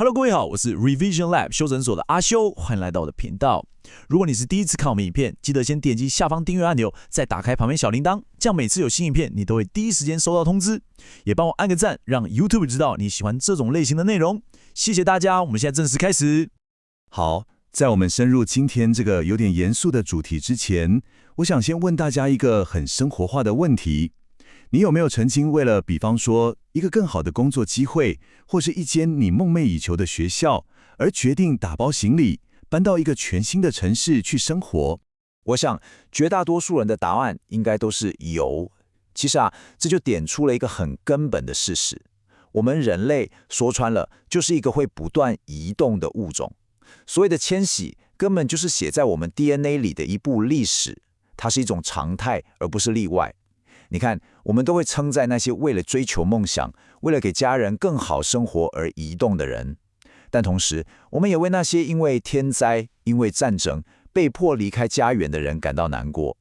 Hello， 各位好，我是 Revision Lab 修整所的阿修，歡迎來到我的頻道。如果你是第一次看我們影片，記得先點擊下方訂閱按鈕，再打開旁邊小鈴鐺，這樣每次有新影片，你都會第一時間收到通知。也幫我按個讚，讓 YouTube 知道你喜歡這種類型的內容。謝謝大家，我們現在正式開始。好，在我們深入今天這個有點嚴肅的主題之前，我想先問大家一個很生活化的問題。你有沒有曾經為了比方說一個更好的工作機會，或是一間你夢寐以求的學校，而決定打包行李，搬到一個全新的城市去生活？我想絕大多數人的答案應該都是有。其實這就點出了一個很根本的事實：我們人類說穿了就是一個會不斷移動的物種。所謂的遷徙，根本就是寫在我們 DNA 裡的一部歷史，它是一種常態，而不是例外。你看，我們都會稱讚那些為了追求夢想，為了給家人更好生活而移動的人，但同時，我們也為那些因為天災、因為戰爭被迫離開家園的人感到難過。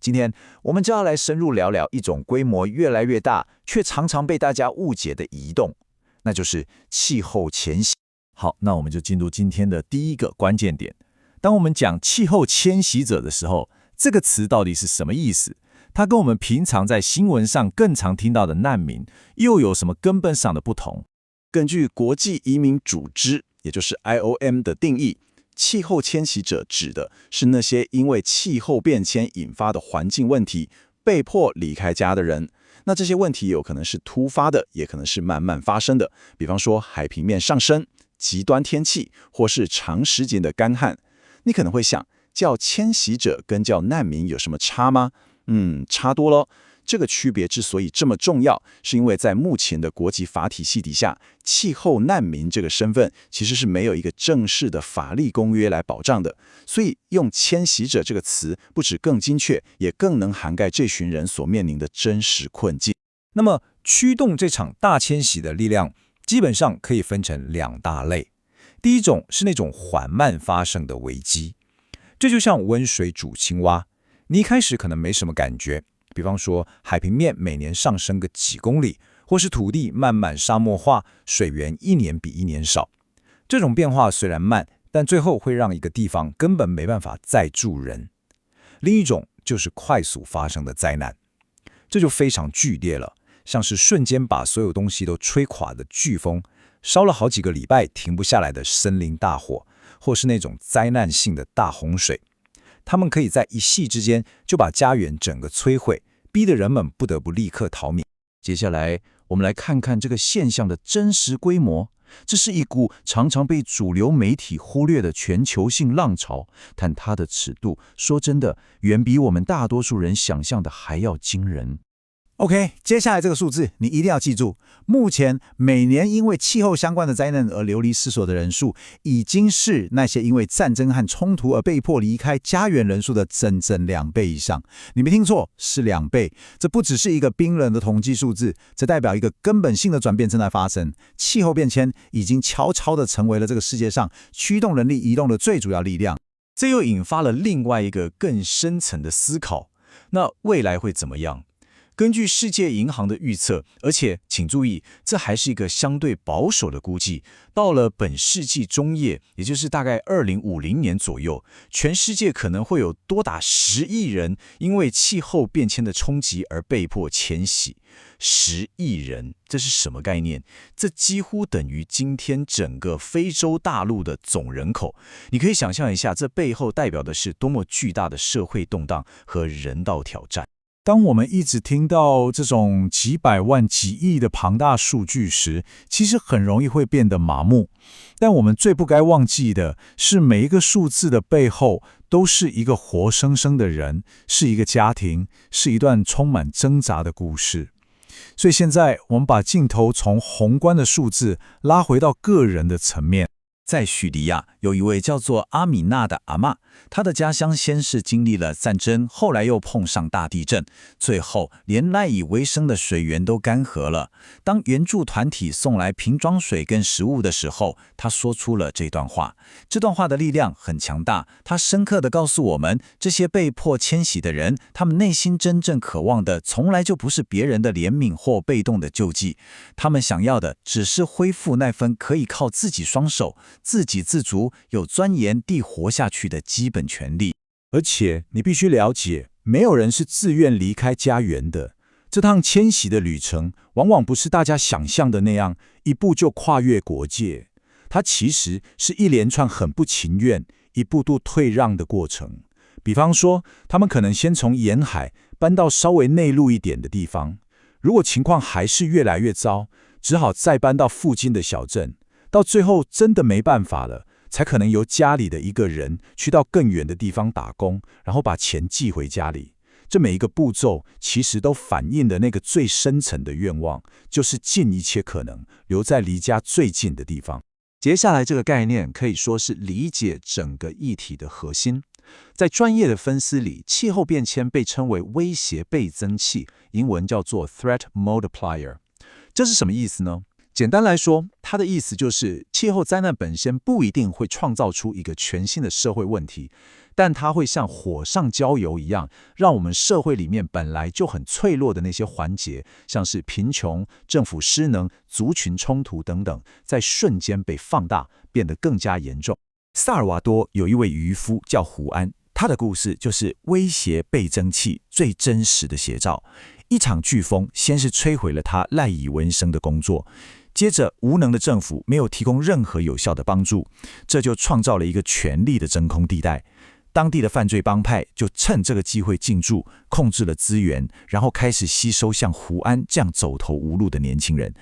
今天，我們就要來深入聊聊一種規模越來越大，卻常常被大家誤解的移動，那就是氣候遷徙。好，那我們就進入今天的第一個關鍵點。當我們講氣候遷徙者的時候，這個詞到底是什麼意思？它跟我們平常在新聞上更常聽到的難民又有什麼根本上的不同？根據國際移民組織，也就是 IOM 的定義，氣候遷徙者指的是那些因為氣候變遷引發的環境問題被迫離開家的人。那這些問題有可能是突發的，也可能是慢慢發生的，比方說海平面上升、極端天氣，或是長時間的乾旱。你可能會想，叫遷徙者跟叫難民有什麼差嗎？差多了。這個區別之所以這麼重要，是因為在目前的國際法體系底下，氣候難民這個身份其實是沒有一個正式的法律公約來保障的。所以用遷徙者這個詞，不只更精確，也更能涵蓋這群人所面臨的真實困境。那麼，驅動這場大遷徙的力量，基本上可以分成兩大類。第一種是那種緩慢發生的危機，這就像溫水煮青蛙。你一開始可能沒什麼感覺，比方說海平面每年上升個幾公里，或是土地慢慢沙漠化，水源一年比一年少。這種變化雖然慢，但最後會讓一個地方根本沒辦法再住人。另一種就是快速發生的災難，這就非常劇烈了，像是瞬間把所有東西都吹垮的颶風，燒了好幾個禮拜停不下來的森林大火，或是那種災難性的大洪水。他們可以在一夕之間就把家園整個摧毀，逼得人們不得不立刻逃命。接下來，我們來看看這個現象的真實規模。這是一股常常被主流媒體忽略的全球性浪潮，但它的尺度，說真的，遠比我們大多數人想象的還要驚人。OK， 接下來這個數字你一定要記住，目前每年因為氣候相關的災難而流離失所的人數，已經是那些因為戰爭和衝突而被迫離開家園人數的整整2倍以上。你沒聽錯，是2倍。這不只是一個冰冷的統計數字，這代表一個根本性的轉變正在發生。氣候變遷已經悄悄地成為了這個世界上驅動人力移動的最主要力量。這又引發了另外一個更深層的思考：那未來會怎麼樣？根據世界銀行的預測，而且請注意，這還是一個相對保守的估計，到了本世紀中葉，也就是大概2050年左右，全世界可能會有多達10億人因為氣候變遷的衝擊而被迫遷徙。10億人，這是什麼概念？這幾乎等於今天整個非洲大陸的總人口。你可以想象一下，這背後代表的是多麼巨大的社會動盪和人道挑戰。當我們一直聽到這種幾百萬、幾億的龐大數據時，其實很容易會變得麻木。但我們最不該忘記的是，每一個數字的背後都是一個活生生的人，是一個家庭，是一段充滿掙扎的故事。所以現在，我們把鏡頭從宏觀的數字拉回到個人的層面。在敘利亞有一位叫做阿米娜的阿嬷，她的家鄉先是經歷了戰爭，後來又碰上大地震，最後連賴以為生的水源都乾涸了。當援助團體送來瓶裝水跟食物的時候，她說出了這段話。這段話的力量很強大，她深刻地告訴我們，這些被迫遷徙的人，他們內心真正渴望的，從來就不是別人的憐憫或被動的救濟，他們想要的只是恢復那份可以靠自己雙手自給自足、有尊嚴地活下去的基本權利。而且你必須了解，沒有人是自願離開家園的。這趟遷徙的旅程，往往不是大家想象的那樣，一步就跨越國界。它其實是一連串很不情願、一步步退讓的過程。比方說，他們可能先從沿海搬到稍微內陸一點的地方，如果情況還是越來越糟，只好再搬到附近的小鎮。到最後真的沒辦法了，才可能由家裡的一個人去到更遠的地方打工，然後把錢寄回家裡。這每一個步驟其實都反映了那個最深層的願望，就是盡一切可能留在離家最近的地方。接下來這個概念可以說是理解整個議題的核心。在專業的分析裡，氣候變遷被稱為威脅倍增器，英文叫做 threat multiplier。這是什麼意思呢？簡單來說，它的意思就是氣候災難本身不一定會創造出一個全新的社會問題，但它會像火上澆油一樣，讓我們社會裡面本來就很脆弱的那些環節，像是貧窮、政府失能、族群衝突等等，在瞬間被放大，變得更加嚴重。薩爾瓦多有一位漁夫叫胡安，他的故事就是威脅倍增器最真實的寫照。一場颶風先是摧毀了他賴以為生的工作，接着無能的政府沒有提供任何有效的幫助，這就創造了一個權力的真空地帶。當地的犯罪幫派就趁這個機會進駐，控制了資源，然後開始吸收像胡安這樣走投無路的年輕人。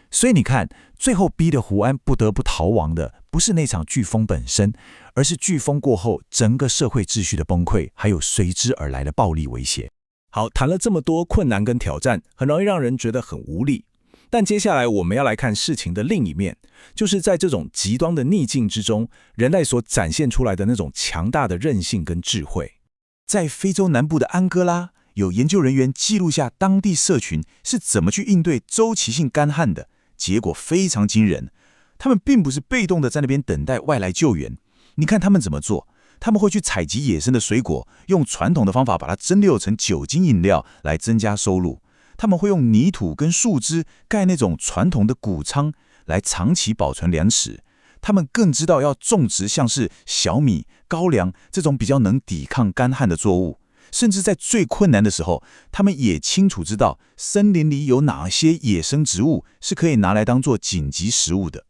所以你看，最後逼得胡安不得不逃亡的，不是那場颶風本身，而是颶風過後整個社會秩序的崩潰，還有隨之而來的暴力威脅。好，談了這麼多困難跟挑戰，很容易讓人覺得很無力。但接下來我們要來看事情的另一面，就是在這種極端的逆境之中，人類所展現出來的那種強大的韌性跟智慧。在非洲南部的安哥拉，有研究人員記錄下當地社群是怎麼去應對週期性乾旱的，結果非常驚人。他們並不是被動的在那邊等待外來救援，你看他們怎麼做？他們會去採集野生的水果，用傳統的方法把它蒸餾成酒精飲料來增加收入。他們會用泥土跟樹枝蓋那種傳統的穀倉來長期保存糧食。他們更知道要種植像是小米、高粱這種比較能抵抗乾旱的作物。甚至在最困難的時候，他們也清楚知道森林裡有哪些野生植物是可以拿來當做緊急食物的。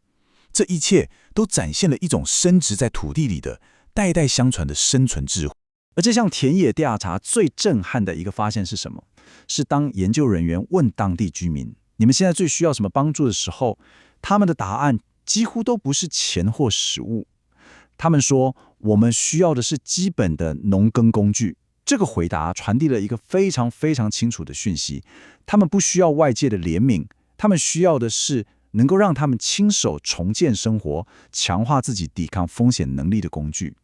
這一切都展現了一種深植在土地裡的代代相傳的生存智慧。而這項田野調查最震撼的一個發現是什麼？是當研究人員問當地居民，你們現在最需要什麼幫助的時候，他們的答案幾乎都不是錢或食物。他們說，我們需要的是基本的農耕工具。這個回答傳遞了一個非常非常清楚的訊息，他們不需要外界的憐憫，他們需要的是能夠讓他們親手重建生活、強化自己抵抗風險能力的工具。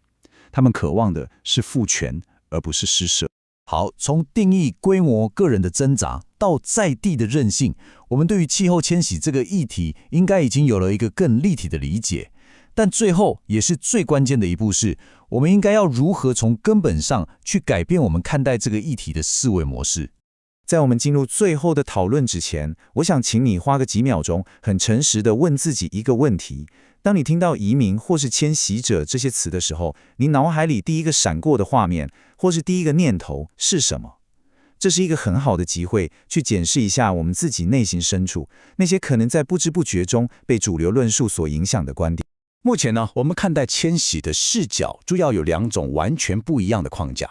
他們渴望的是賦權，而不是施捨。好，從定義規模、個人的掙扎到在地的韌性，我們對於氣候遷徙這個議題應該已經有了一個更立體的理解。但最後也是最關鍵的一步是，我們應該要如何從根本上去改變我們看待這個議題的思維模式。在我們進入最後的討論之前，我想請你花個幾秒鐘，很誠實地問自己一個問題：當你聽到移民或是遷徙者這些詞的時候，你腦海裡第一個閃過的畫面，或是第一個念頭是什麼？這是一個很好的機會，去檢視一下我們自己內心深處那些可能在不知不覺中被主流論述所影響的觀點。目前呢，我們看待遷徙的視角主要有兩種完全不一樣的框架。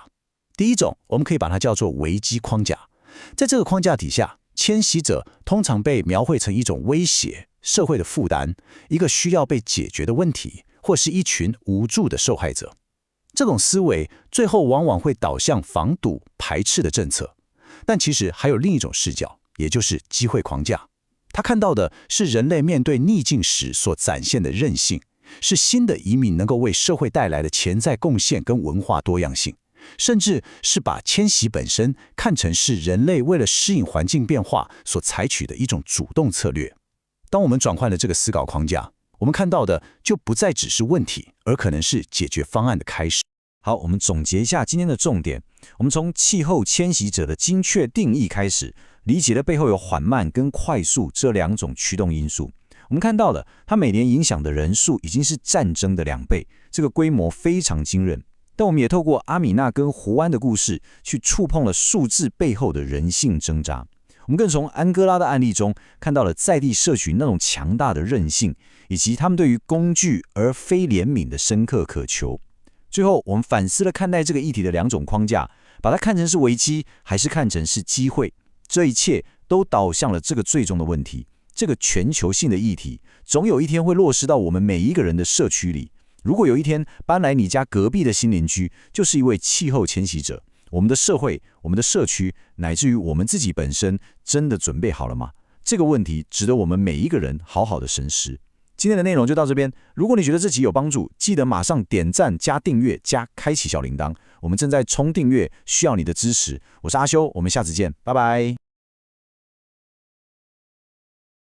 第一種，我們可以把它叫做危機框架。在這個框架底下，遷徙者通常被描繪成一種威脅、社會的負擔、一個需要被解決的問題，或是一群無助的受害者。這種思維最後往往會導向防堵、排斥的政策。但其實還有另一種視角，也就是機會框架。他看到的是人類面對逆境時所展現的韌性。是新的移民能夠為社會帶來的潛在貢獻跟文化多樣性，甚至是把遷徙本身看成是人類為了適應環境變化所採取的一種主動策略。當我們轉換了這個思考框架，我們看到的就不再只是問題，而可能是解決方案的開始。好，我們總結一下今天的重點。我們從氣候遷徙者的精確定義開始，理解了背後有緩慢跟快速這兩種驅動因素。我們看到了，它每年影響的人數已經是戰爭的2倍，這個規模非常驚人。但我們也透過阿米娜跟胡安的故事，去觸碰了數字背後的人性掙扎。我們更從安哥拉的案例中看到了在地社群那種強大的韌性，以及他們對於工具而非憐憫的深刻渴求。最後，我們反思了看待這個議題的2種框架，把它看成是危機，還是看成是機會。這一切都導向了這個最終的問題：這個全球性的議題，總有一天會落實到我們每一個人的社區裡。如果有一天搬來你家隔壁的新鄰居就是一位氣候遷徙者，我們的社會、我們的社區，乃至於我們自己本身，真的準備好了嗎？這個問題值得我們每一個人好好的深思。今天的內容就到這邊。如果你覺得這集有幫助，記得馬上點讚、加訂閱、加開啟小鈴鐺。我們正在衝訂閱，需要你的支持。我是阿修，我們下次見，拜拜。